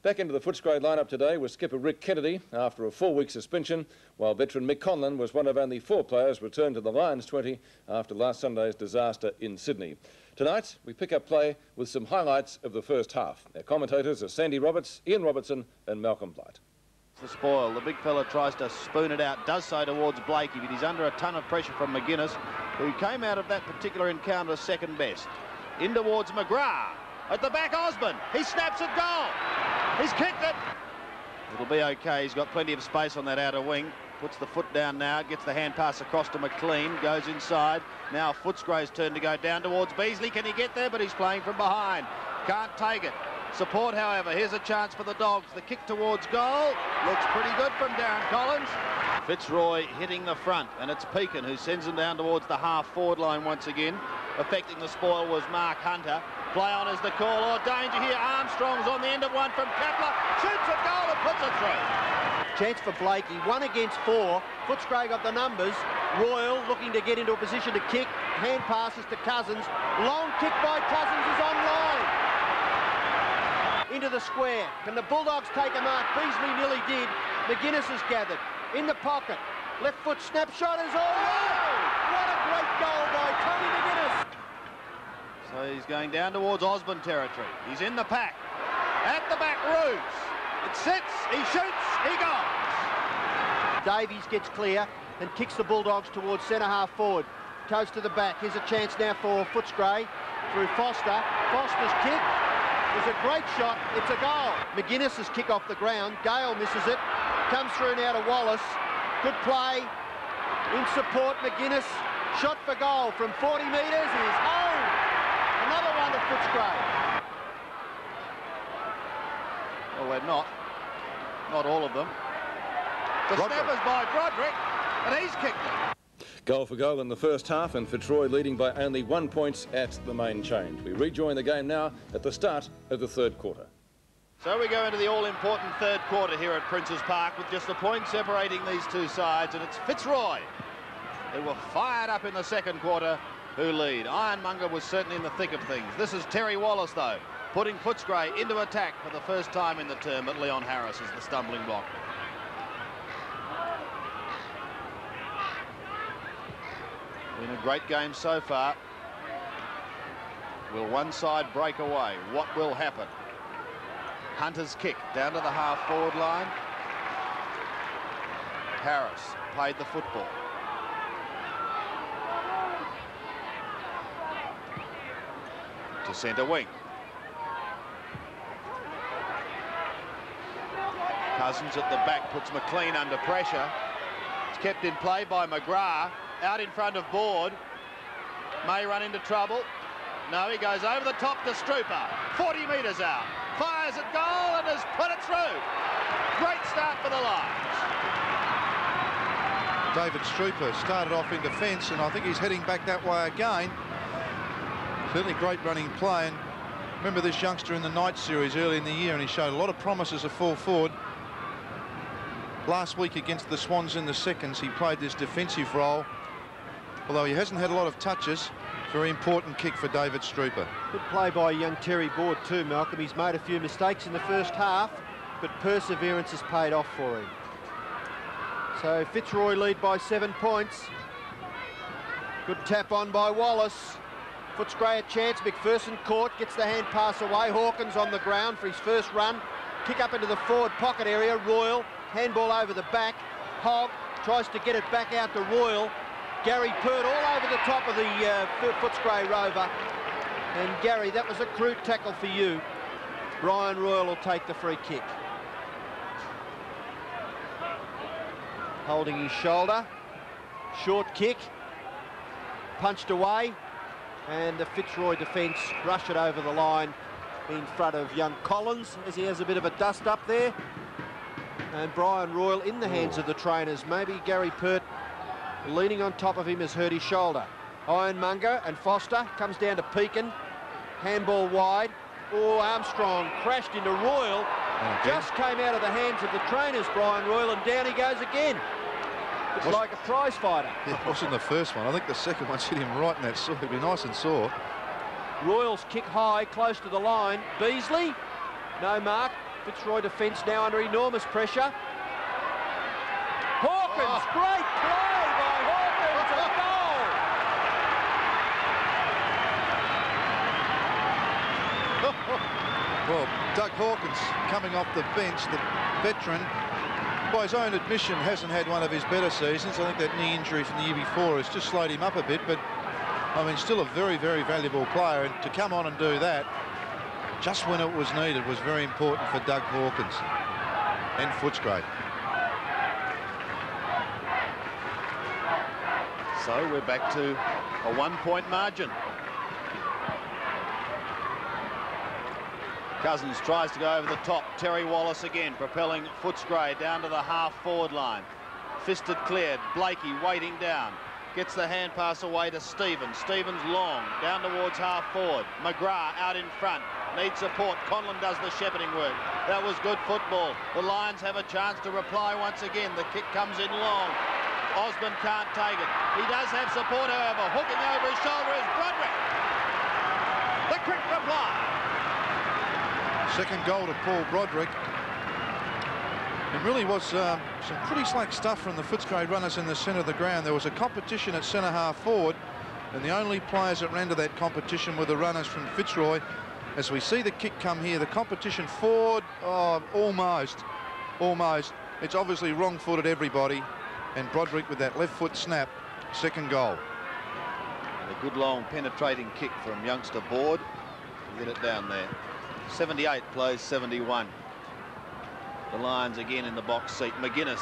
Back into the Footscray lineup today was skipper Rick Kennedy after a 4-week suspension, while veteran Mick Conlon was one of only 4 players returned to the Lions 20 after last Sunday's disaster in Sydney. Tonight, we pick up play with some highlights of the first half. Our commentators are Sandy Roberts, Ian Robertson and Malcolm Blight. The spoil. The big fella tries to spoon it out, does so towards Blakey, but he's under a ton of pressure from McGuinness, who came out of that particular encounter second best. In towards McGrath. At the back, Osborne. He snaps at goal. He's kicked it. It'll be okay. He's got plenty of space on that outer wing. Puts the foot down now, gets the hand pass across to McLean, goes inside. Now Footscray's turn to go down towards Beasley. Can he get there? But he's playing from behind. Can't take it. Support, however. Here's a chance for the Dogs. The kick towards goal. Looks pretty good from Darren Collins. Fitzroy hitting the front, and it's Pekin who sends him down towards the half-forward line once again. Affecting the spoil was Mark Hunter. Play on is the call. Oh, danger here. Armstrong's on the end of one from Kapler. Shoots at goal and puts it through. Chance for Blakey. 1 against 4. Footscray got the numbers. Royal looking to get into a position to kick. Hand passes to Cousins. Long kick by Cousins is on line. Into the square. Can the Bulldogs take a mark? Beasley nearly did. McGuinness has gathered. In the pocket. Left foot snapshot is all right. What a great goal by Tony McGuinness. So he's going down towards Osborne territory. He's in the pack. At the back, Roos. It sits, he shoots, he goes. Davies gets clear and kicks the Bulldogs towards centre half forward. Goes to the back. Here's a chance now for Footscray through Foster. Foster's kick is a great shot. It's a goal. McGuinness's kick off the ground. Gale misses it. Comes through now to Wallace. Good play. In support, McGuinness. Shot for goal from 40 metres is home. Another one to Footscray. Well, they're not. Not all of them. The snappers by Broderick, and he's kicked it. Goal for goal in the first half, and Fitzroy leading by only 1 point at the main change. We rejoin the game now at the start of the third quarter. So we go into the all-important third quarter here at Princes Park with just a point separating these two sides, and it's Fitzroy, who were fired up in the second quarter, who lead. Ironmonger was certainly in the thick of things. This is Terry Wallace, though, putting Footscray into attack for the first time in the term, but Leon Harris is the stumbling block. Been a great game so far. Will one side break away? What will happen? Hunter's kick down to the half-forward line. Harris played the football. To centre wing. Cousins at the back puts McLean under pressure. It's kept in play by McGrath. Out in front of Board. May run into trouble. No, he goes over the top to Strooper. 40 metres out. Fires at goal and has put it through. Great start for the Lions. David Strooper started off in defence, and I think he's heading back that way again. Certainly great running play, and remember this youngster in the night series early in the year, and he showed a lot of promise as a full forward. Last week against the Swans in the seconds, he played this defensive role. Although he hasn't had a lot of touches, very important kick for David Strooper. Good play by young Terry Board too, Malcolm. He's made a few mistakes in the first half, but perseverance has paid off for him. So Fitzroy lead by 7 points. Good tap on by Wallace. Footscray a chance. McPherson caught, gets the hand pass away. Hawkins on the ground for his first run. Kick up into the forward pocket area. Royal, handball over the back. Hogg tries to get it back out to Royal. Gary Pert all over the top of the Footscray rover. And Gary, that was a crude tackle for you. Brian Royal will take the free kick. Holding his shoulder. Short kick. Punched away. And the Fitzroy defence rush it over the line in front of young Collins as he has a bit of a dust up there. And Brian Royal in the hands of the trainers. Maybe Gary Pert leaning on top of him has hurt his shoulder. Ironmonger and Foster comes down to Pekin. Handball wide. Oh, Armstrong crashed into Royal. Just came out of the hands of the trainers, Brian Royal, and down he goes again. It's like a prize fighter. Yeah, it wasn't the first one. I think the second one's hit him right in that sore. It'd be nice and sore. Royals kick high, close to the line. Beasley, no mark. Fitzroy defence now under enormous pressure. Hawkins, great play by Hawkins, a goal! Well, Doug Hawkins coming off the bench, the veteran, by his own admission, hasn't had one of his better seasons. I think that knee injury from the year before has just slowed him up a bit, but I mean, still a very, very valuable player, and to come on and do that just when it was needed was very important for Doug Hawkins and Footscray. So we're back to a 1-point margin. Cousins tries to go over the top. Terry Wallace again, propelling Footscray down to the half-forward line. Fisted cleared. Blakey waiting down. Gets the hand pass away to Stevens. Stevens long, down towards half-forward. McGrath out in front. Needs support. Conlon does the shepherding work. That was good football. The Lions have a chance to reply once again. The kick comes in long. Osborne can't take it. He does have support, however. Hooking over his shoulder is Broderick. The quick reply. Second goal to Paul Broderick. It really was some pretty slack stuff from the Footscray runners in the centre of the ground. There was a competition at centre half forward, and the only players that ran to that competition were the runners from Fitzroy. As we see the kick come here, the competition forward, almost. It's obviously wrong-footed everybody, and Broderick with that left foot snap, second goal. A good long penetrating kick from youngster Board. Get it down there. 78 plays 71. The Lions again in the box seat. McGuinness.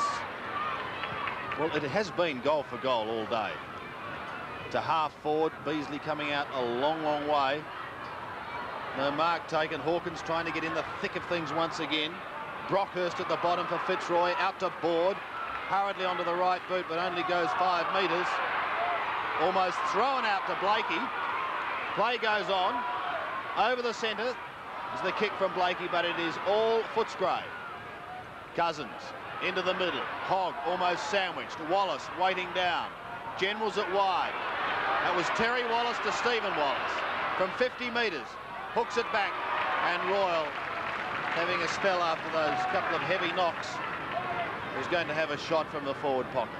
Well, it has been goal for goal all day. To half forward, Beasley coming out a long, long way. No mark taken. Hawkins trying to get in the thick of things once again. Brockhurst at the bottom for Fitzroy. Out to Board. Hurriedly onto the right boot, but only goes 5 metres. Almost thrown out to Blakey. Play goes on. Over the centre is the kick from Blakey, but it is all Footscray. Cousins into the middle. Hogg almost sandwiched. Wallace waiting down. Generals it wide. That was Terry Wallace to Stephen Wallace. From 50 metres. Hooks it back. And Royal, having a spell after those couple of heavy knocks, is going to have a shot from the forward pocket.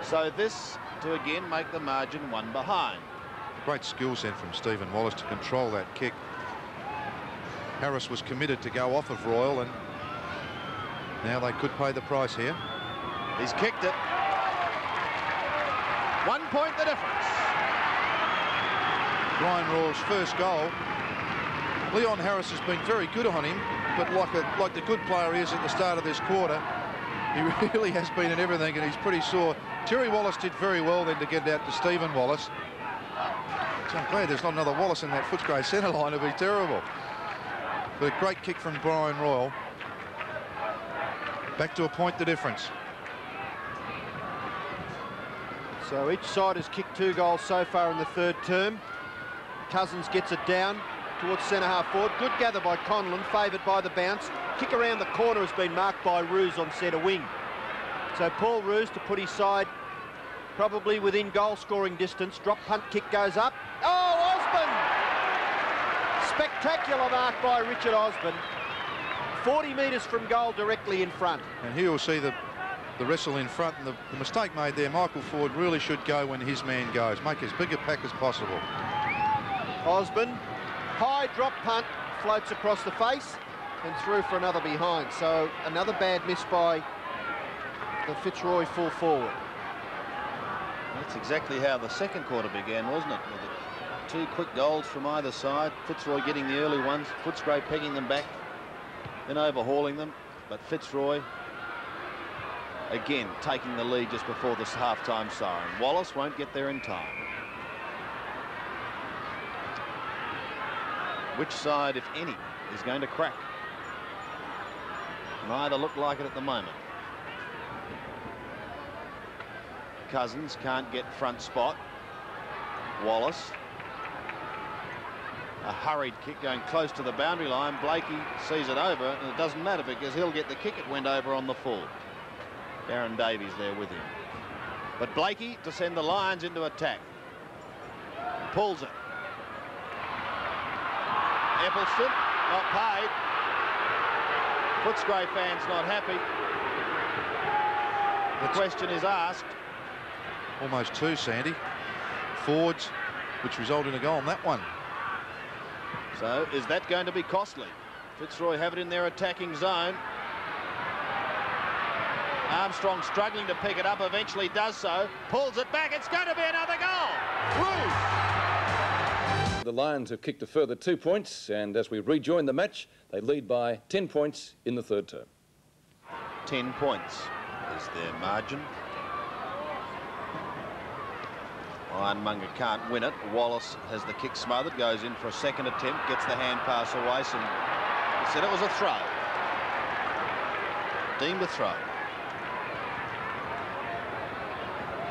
So this to again make the margin 1 behind. Great skill set from Stephen Wallace to control that kick. Harris was committed to go off of Royal, and now they could pay the price here. He's kicked it. 1 point the difference. Brian Royal's first goal. Leon Harris has been very good on him, but like the good player he is at the start of this quarter, he really has been in everything, and he's pretty sore. Terry Wallace did very well then to get out to Stephen Wallace. So I'm glad there's not another Wallace in that Footscray centre line. It'd be terrible. But a great kick from Brian Royal. Back to a point the difference. So each side has kicked 2 goals so far in the third term. Cousins gets it down towards centre half forward. Good gather by Conlon, favoured by the bounce. Kick around the corner has been marked by Roos on centre wing. So Paul Roos to put his side probably within goal scoring distance. Drop punt kick goes up. Oh, Osborne! Spectacular mark by Richard Osborne. 40 metres from goal directly in front. And here we'll see the wrestle in front, and the mistake made there. Michael Ford really should go when his man goes. Make as big a pack as possible. Osborne, high drop punt, floats across the face and through for another behind. So another bad miss by the Fitzroy full forward. That's exactly how the second quarter began, wasn't it? With 2 quick goals from either side. Fitzroy getting the early ones, Footscray pegging them back, then overhauling them. But Fitzroy again taking the lead just before this half-time siren. Wallace won't get there in time. Which side, if any, is going to crack? Neither look like it at the moment. Cousins can't get front spot. Wallace. A hurried kick going close to the boundary line. Blakey sees it over, and it doesn't matter because he'll get the kick. It went over on the full. Darren Davies there with him. But Blakey to send the Lions into attack. Pulls it. Eccleston, not paid. Footscray fans not happy. The question is asked. Almost two, Sandy. Forwards, which result in a goal on that one. So is that going to be costly? Fitzroy have it in their attacking zone. Armstrong struggling to pick it up, eventually does so. Pulls it back, it's going to be another goal. Woo! The Lions have kicked a further 2 points, and as we rejoin the match, they lead by 10 points in the third term. 10 points is their margin. Ironmonger can't win it. Wallace has the kick smothered, goes in for a second attempt, gets the hand pass away. He said it was a throw. Deemed a throw.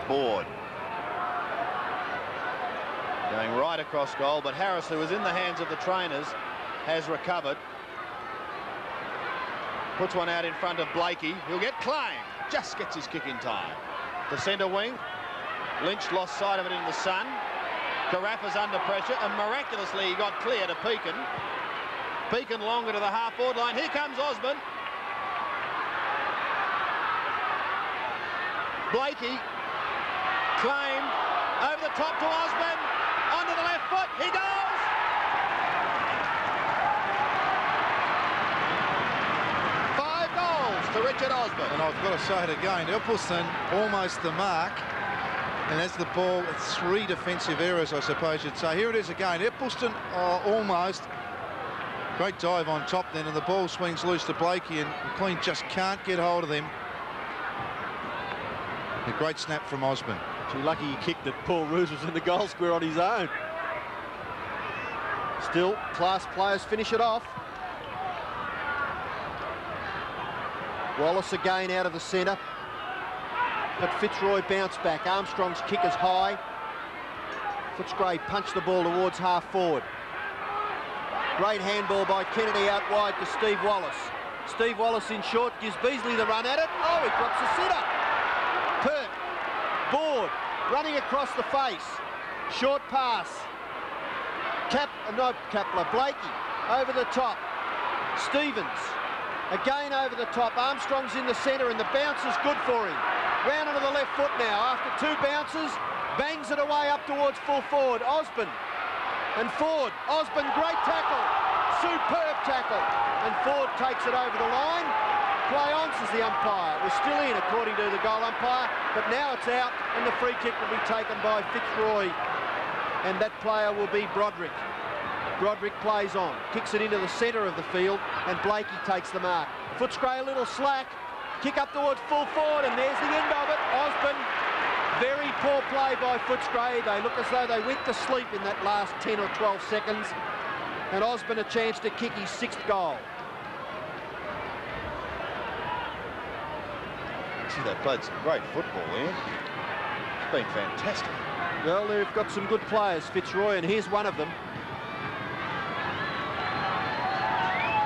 Board. Going right across goal, but Harris, who was in the hands of the trainers, has recovered. Puts one out in front of Blakey. He'll get claimed. Just gets his kick in time. The centre wing. Lynch lost sight of it in the sun. Carafa's under pressure, and miraculously he got clear to Pekin. Pekin longer to the half-forward line. Here comes Osborne. Blakey claimed over the top to Osborne. Onto the left foot. He goes. Five goals to Richard Osborne. And I've got to say it again, Eppleson almost the mark. And as the ball, it's three defensive errors, I suppose you'd say. Here it is again. Eppleton almost. Great dive on top then, and the ball swings loose to Blakey, and McLean just can't get hold of him. A great snap from Osborne. Too lucky he kicked it. Paul Roos was in the goal square on his own. Still, class players finish it off. Wallace again out of the centre. But Fitzroy bounced back. Armstrong's kick is high. Footscray punched the ball towards half forward. Great handball by Kennedy out wide to Steve Wallace. Steve Wallace in short, gives Beasley the run at it. Oh, he drops the sitter. Pert. Board. Running across the face. Short pass. Kapler. Blakey. Over the top. Stevens. Again over the top. Armstrong's in the centre and the bounce is good for him. Round onto the left foot now. After two bounces, bangs it away up towards full forward. Osborne and Ford. Osborne, great tackle. Superb tackle. And Ford takes it over the line. Play on, says the umpire. It was still in, according to the goal umpire, but now it's out, and the free kick will be taken by Fitzroy. And that player will be Broderick. Broderick plays on, kicks it into the centre of the field, and Blakey takes the mark. Footscray a little slack. Kick up towards full forward, and there's the end of it. Osborne, very poor play by Footscray. They look as though they went to sleep in that last 10 or 12 seconds. And Osborne a chance to kick his 6th goal. See, they played some great football here. It's been fantastic. Well, they've got some good players, Fitzroy, and here's one of them.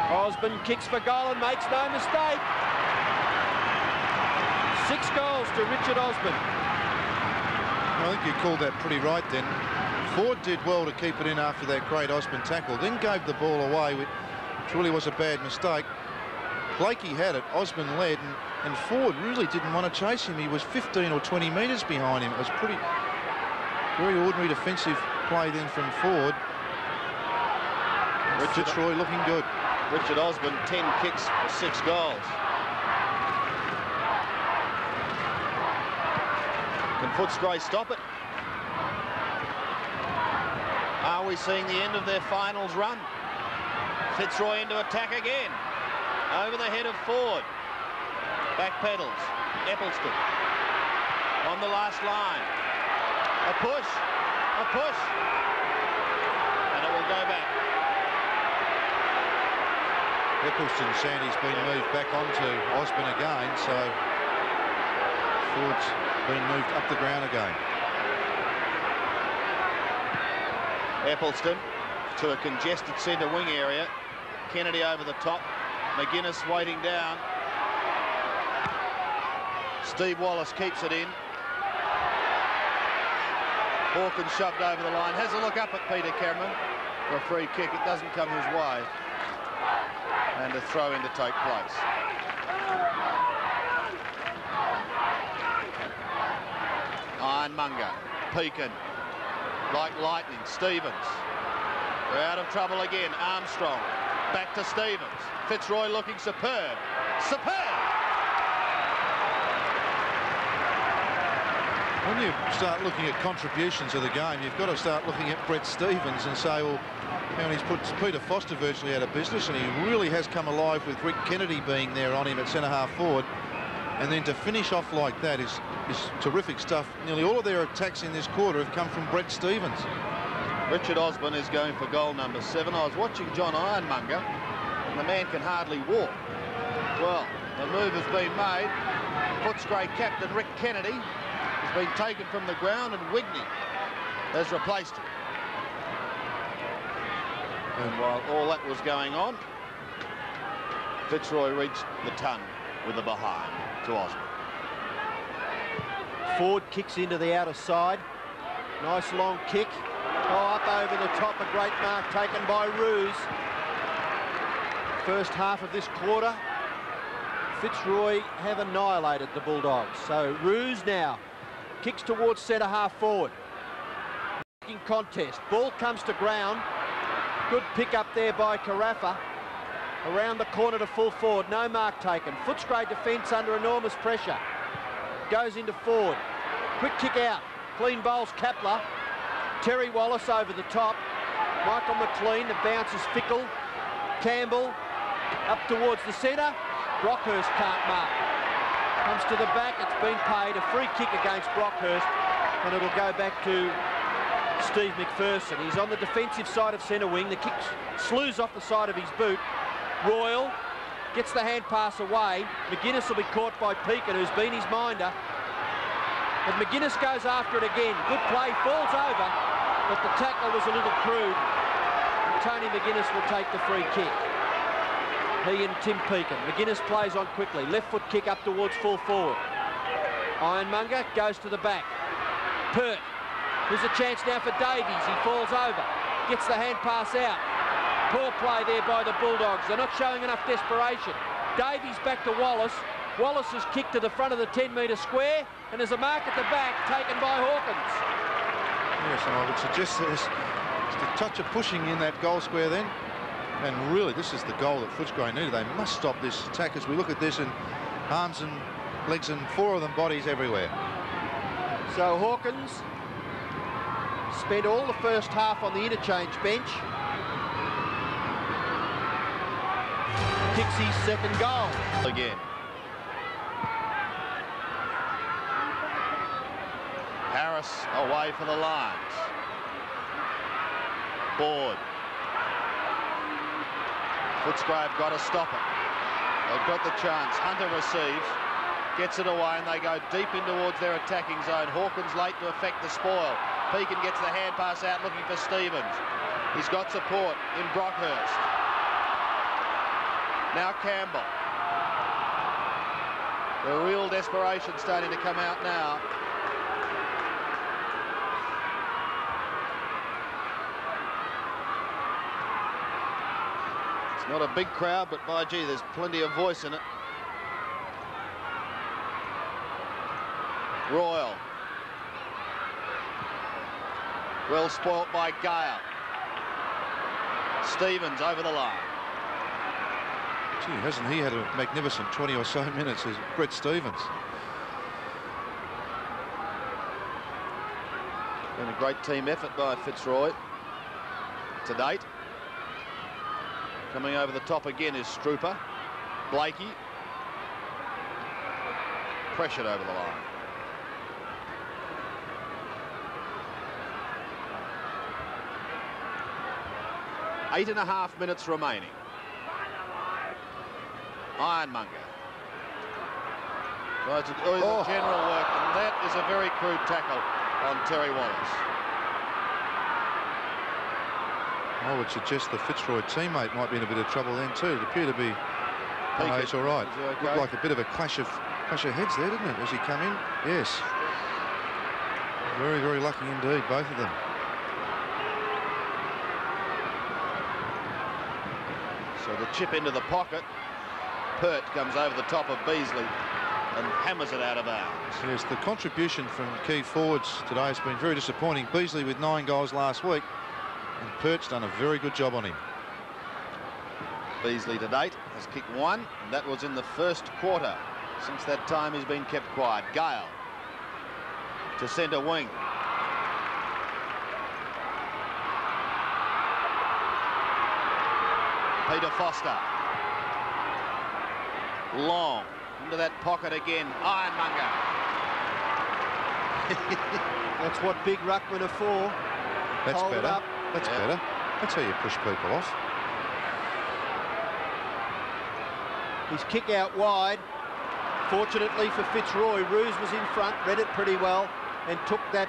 Osborne kicks for goal and makes no mistake. 6 goals to Richard Osborne. I think you called that pretty right then. Ford did well to keep it in after that great Osborne tackle, then gave the ball away, which really was a bad mistake. Blakey had it, Osborne led, and Ford really didn't want to chase him. He was 15 or 20 metres behind him. It was very ordinary defensive play then from Ford. Fitzroy looking good. Richard Osborne, 10 kicks for 6 goals. Can Footscray stop it? Are we seeing the end of their finals run? Fitzroy into attack again. Over the head of Ford. Back pedals. Eppleton. On the last line. A push. A push. And it will go back. Eccleston, Sandy's been moved back onto Osborne again, so Ford's been moved up the ground again. Eccleston to a congested centre wing area. Kennedy over the top. McGuinness waiting down. Steve Wallace keeps it in. Hawkins shoved over the line. Has a look up at Peter Cameron for a free kick. It doesn't come his way. And a throw in to take place. Ironmonger, Pekin, like lightning. Stevens, they're out of trouble again. Armstrong, back to Stevens. Fitzroy looking superb. Superb! When you start looking at contributions of the game, you've got to start looking at Brett Stevens and say, well, he's put Peter Foster virtually out of business, and he really has come alive with Rick Kennedy being there on him at centre-half forward. And then to finish off like that is terrific stuff. Nearly all of their attacks in this quarter have come from Brett Stevens. Richard Osborne is going for goal number 7. I was watching John Ironmonger, and the man can hardly walk. Well, the move has been made. Footscray captain Rick Kennedy has been taken from the ground, and Wigney has replaced him. And while all that was going on, Fitzroy reached the ton with the behind to Osborne. Ford kicks into the outer side. Nice long kick. Oh, up over the top, a great mark taken by Ruse. First half of this quarter, Fitzroy have annihilated the Bulldogs. So Ruse now kicks towards centre half forward. Contest. Ball comes to ground. Good pick up there by Carafa. Around the corner to full forward. No mark taken. Footscray defence under enormous pressure. Goes into forward. Quick kick out. Clean bowls Kapler. Terry Wallace over the top. Michael McLean. The bounce is Fickle. Campbell up towards the centre. Brockhurst can't mark. Comes to the back. It's been paid. A free kick against Brockhurst. And it'll go back to Steve McPherson. He's on the defensive side of centre wing. The kick slews off the side of his boot. Royal gets the hand pass away. McGuinness will be caught by Pekin, who's been his minder. But McGuinness goes after it again. Good play, falls over, but the tackle was a little crude. And Tony McGuinness will take the free kick. He and Tim Pekin. McGuinness plays on quickly. Left foot kick up towards full forward. Ironmonger goes to the back. Pert. There's a chance now for Davies. He falls over. Gets the hand pass out. Poor play there by the Bulldogs. They're not showing enough desperation. Davies back to Wallace. Wallace's kick to the front of the 10-metre square, and there's a mark at the back taken by Hawkins. Yes, and I would suggest there's just a touch of pushing in that goal square then. And really, this is the goal that Footscray needed. They must stop this attack as we look at this, and arms and legs and 4 of them bodies everywhere. So Hawkins spent all the first half on the interchange bench. Kicks his second goal. Again. Harris away for the Lions. Board. Footscray have got to stop it. They've got the chance. Hunter receives, gets it away, and they go deep in towards their attacking zone. Hawkins late to affect the spoil. Pekin gets the hand pass out looking for Stevens. He's got support in Brockhurst. Now Campbell. The real desperation starting to come out now. It's not a big crowd, but by gee, there's plenty of voice in it. Royal. Well spoilt by Gale. Stevens over the line. Gee, hasn't he had a magnificent 20 or so minutes as Brett Stevens? Been a great team effort by Fitzroy to date. Coming over the top again is Strooper. Blakey. Pressured over the line. Eight and a half minutes remaining. Ironmonger tries to do the general work, and that is a very crude tackle on Terry Wallace. I would suggest the Fitzroy teammate might be in a bit of trouble then too. It appeared to be. Oh, it's all right. Okay? Looked like a bit of a clash of heads there, didn't it, as he came in? Yes. Very, very lucky indeed, both of them. So So the chip into the pocket. Pert comes over the top of Beasley and hammers it out of bounds. Yes, the contribution from key forwards today has been very disappointing. Beasley with 9 goals last week, and Pert's done a very good job on him. Beasley to date has kicked 1, and that was in the first quarter. Since that time, he's been kept quiet. Gale to centre wing. Peter Foster. Long into that pocket again. Ironmonger. That's what big ruckmen are for. That's Hold better. up. That's better. That's how you push people off. His kick out wide. Fortunately for Fitzroy, Roos was in front, read it pretty well, and took that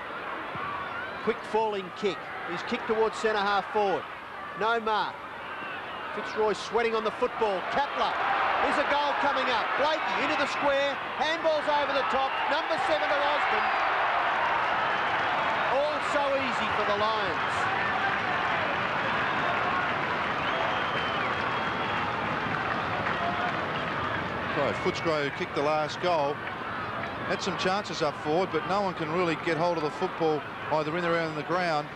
quick falling kick. He's kicked towards centre half forward. No mark. Fitzroy sweating on the football. Kapler. Here's a goal coming up. Blakey into the square. Handballs over the top. Number 7 to Osborne. All so easy for the Lions. Right, Footscray, who kicked the last goal, had some chances up forward, but no one can really get hold of the football either in or out on the ground.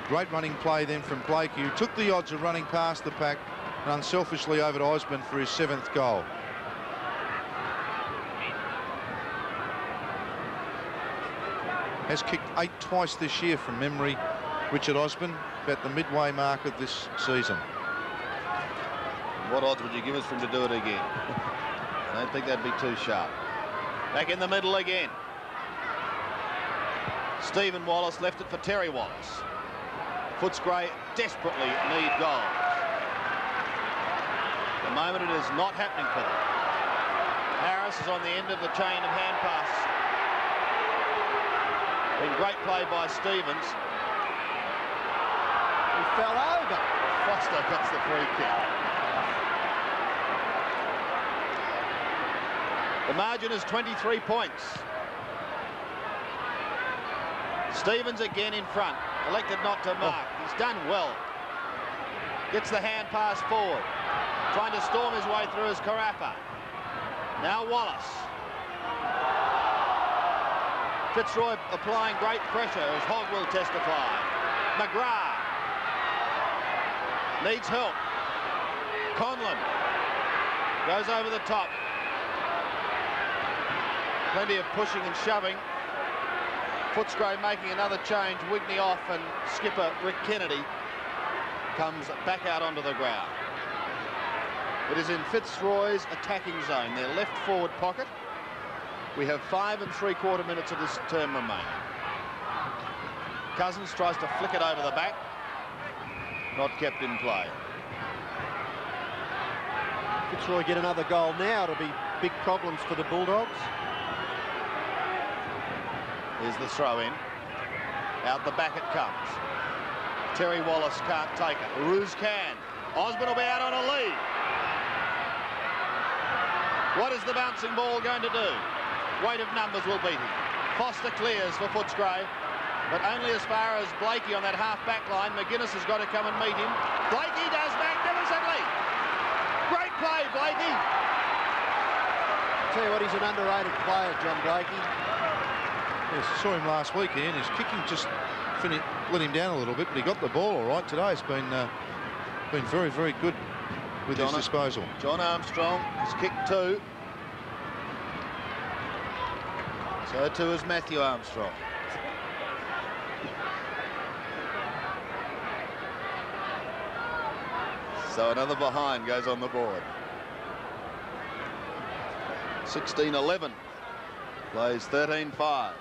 Great running play then from Blakey, who took the odds of running past the pack and unselfishly over to Osborne for his 7th goal. Has kicked 8 twice this year from memory, Richard Osborne, about the midway mark of this season. What odds would you give us for him to do it again? I don't think that'd be too sharp. Back in the middle again. Stephen Wallace left it for Terry Wallace. Footscray desperately need goals. At the moment it is not happening for them. Harris is on the end of the chain of hand passes. Been great play by Stevens. He fell over. Foster gets the free kick. The margin is 23 points. Stevens again in front. Elected not to mark. He's done well. Gets the hand pass forward. Trying to storm his way through as Carappa. Now Wallace. Fitzroy applying great pressure, as Hogg will testify. McGrath needs help. Conlon goes over the top. Plenty of pushing and shoving. Footscray making another change. Wigney off, and skipper Rick Kennedy comes back out onto the ground. It is in Fitzroy's attacking zone, their left forward pocket. We have 5 3/4 minutes of this term remaining. Cousins tries to flick it over the back. Not kept in play. Fitzroy get another goal now. It'll be big problems for the Bulldogs. Here's the throw in. Out the back it comes. Terry Wallace can't take it. Roos can. Osborne will be out on a lead. What is the bouncing ball going to do? Weight of numbers will beat him. Foster clears for Footscray, but only as far as Blakey on that half-back line. McGuinness has got to come and meet him. Blakey does magnificently. Great play, Blakey. Tell you what, he's an underrated player, John Blakey. Yes, I saw him last week, Ian. His kicking just let him down a little bit, but he got the ball all right today. It's been very, very good with his disposal. John Armstrong has kicked 2. So too is Matthew Armstrong. So another behind goes on the board. 16-11. Plays 13-5.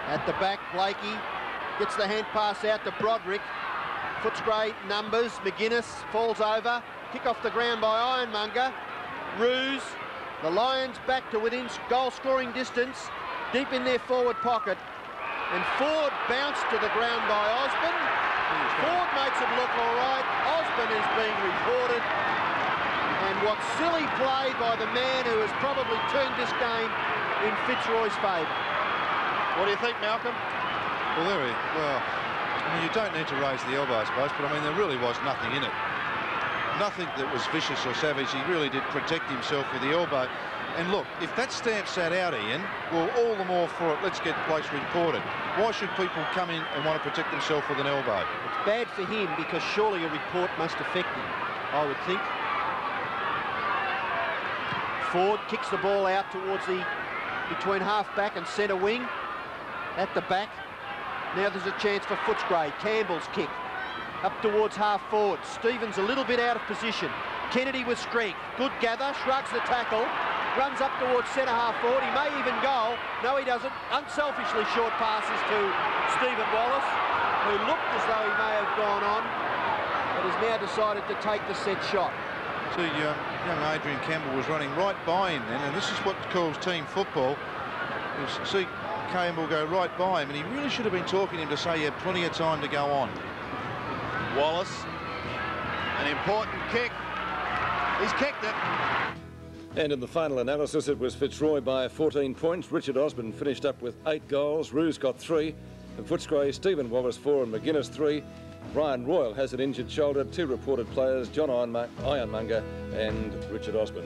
At the back, Blakey gets the hand pass out to Broderick. Footscray numbers. McGuinness falls over. Kick off the ground by Ironmonger. Roos. The Lions back to within goal-scoring distance, deep in their forward pocket. And Ford bounced to the ground by Osborne. Ford makes it look all right. Osborne is being reported. And what silly play by the man who has probably turned this game in Fitzroy's favour. What do you think, Malcolm? Well, I mean, you don't need to raise the elbows, both, but I mean, there really was nothing in it. Nothing that was vicious or savage. He really did protect himself with the elbow. And look, if that stamp sat out, Ian, well, all the more for it. Let's get place reported. Why should people come in and want to protect themselves with an elbow? It's bad for him because surely a report must affect him, I would think. Ford kicks the ball out towards between half-back and centre wing. At the back. Now there's a chance for Footscray. Campbell's kick. Up towards half-forward. Stevens a little bit out of position. Kennedy with strength. Good gather. Shrugs the tackle. Runs up towards centre-half forward. He may even go. No, he doesn't. Unselfishly short passes to Stephen Wallace, who looked as though he may have gone on, but has now decided to take the set shot. See, young Adrian Campbell was running right by him then, and this is what calls team football. You see Campbell go right by him, and he really should have been talking to him to say he had plenty of time to go on. Wallace, an important kick. He's kicked it. And in the final analysis, it was Fitzroy by 14 points. Richard Osborne finished up with 8 goals. Roos got 3. And Footscray, Stephen Wallace 4 and McGuinness 3. Ryan Royal has an injured shoulder. 2 reported players, John Ironmonger and Richard Osborne.